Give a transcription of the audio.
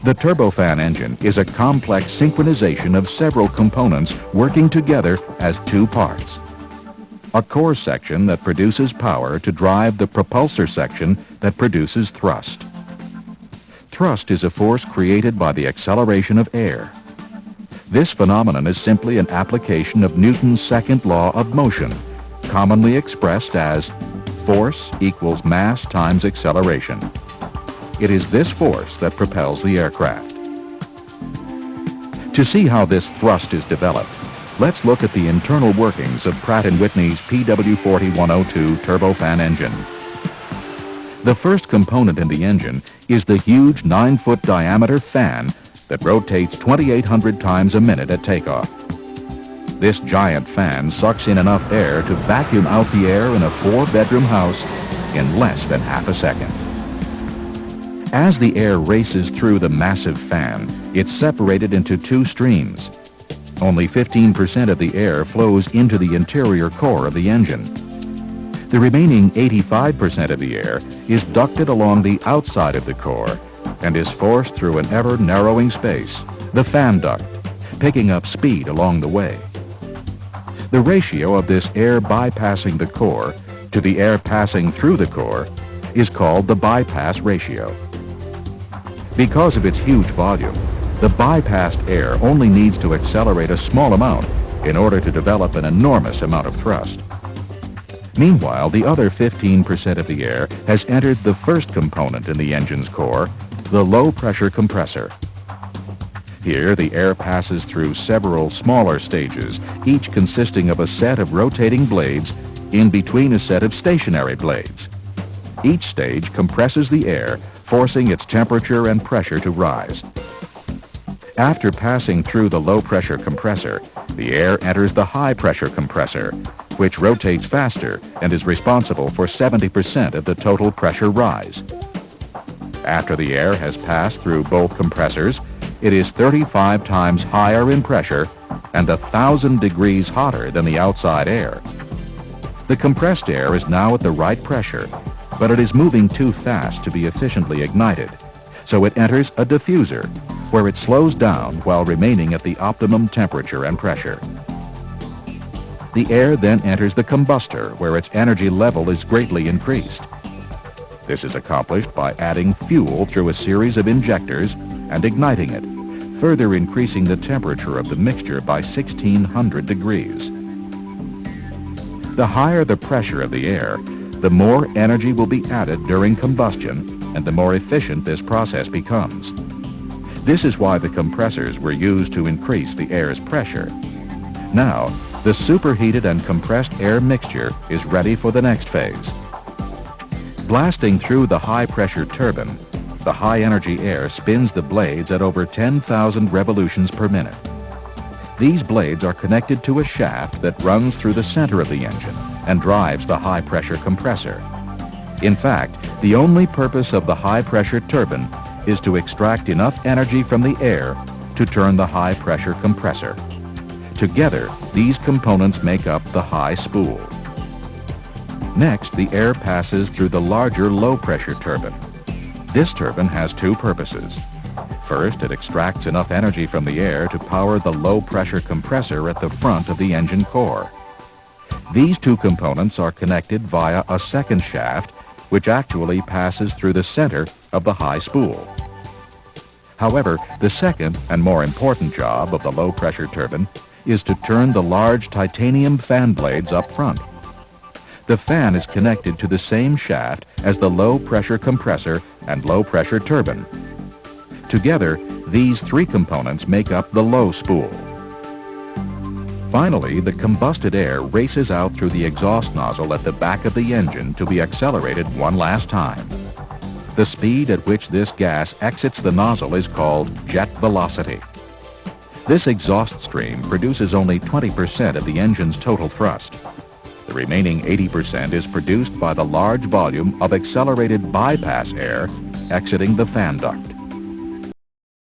The turbofan engine is a complex synchronization of several components working together as two parts. A core section that produces power to drive the propulsor section that produces thrust. Thrust is a force created by the acceleration of air. This phenomenon is simply an application of Newton's second law of motion, commonly expressed as force equals mass times acceleration. It is this force that propels the aircraft. To see how this thrust is developed, let's look at the internal workings of Pratt & Whitney's PW40-102 turbofan engine. The first component in the engine is the huge 9-foot diameter fan that rotates 2,800 times a minute at takeoff. This giant fan sucks in enough air to vacuum out the air in a 4-bedroom house in less than half a second. As the air races through the massive fan, it's separated into two streams. Only 15% of the air flows into the interior core of the engine. The remaining 85% of the air is ducted along the outside of the core and is forced through an ever-narrowing space, the fan duct, picking up speed along the way. The ratio of this air bypassing the core to the air passing through the core is called the bypass ratio. Because of its huge volume, the bypassed air only needs to accelerate a small amount in order to develop an enormous amount of thrust. Meanwhile, the other 15% of the air has entered the first component in the engine's core, the low-pressure compressor. Here, the air passes through several smaller stages, each consisting of a set of rotating blades in between a set of stationary blades. Each stage compresses the air, forcing its temperature and pressure to rise. After passing through the low-pressure compressor, the air enters the high-pressure compressor, which rotates faster and is responsible for 70% of the total pressure rise. After the air has passed through both compressors, it is 35 times higher in pressure and 1,000 degrees hotter than the outside air. The compressed air is now at the right pressure, but it is moving too fast to be efficiently ignited, so it enters a diffuser, where it slows down while remaining at the optimum temperature and pressure. The air then enters the combustor, where its energy level is greatly increased. This is accomplished by adding fuel through a series of injectors and igniting it, further increasing the temperature of the mixture by 1,600 degrees. The higher the pressure of the air, the more energy will be added during combustion, and the more efficient this process becomes. This is why the compressors were used to increase the air's pressure. Now, the superheated and compressed air mixture is ready for the next phase. Blasting through the high-pressure turbine, the high-energy air spins the blades at over 10,000 revolutions per minute. These blades are connected to a shaft that runs through the center of the engine and drives the high-pressure compressor. In fact, the only purpose of the high-pressure turbine is to extract enough energy from the air to turn the high-pressure compressor. Together, these components make up the high spool. Next, the air passes through the larger low-pressure turbine. This turbine has two purposes. First, it extracts enough energy from the air to power the low-pressure compressor at the front of the engine core. These two components are connected via a second shaft, which actually passes through the center of the high spool. However, the second and more important job of the low-pressure turbine is to turn the large titanium fan blades up front. The fan is connected to the same shaft as the low-pressure compressor and low-pressure turbine. Together, these three components make up the low spool. Finally, the combusted air races out through the exhaust nozzle at the back of the engine to be accelerated one last time. The speed at which this gas exits the nozzle is called jet velocity. This exhaust stream produces only 20% of the engine's total thrust. The remaining 80% is produced by the large volume of accelerated bypass air exiting the fan duct.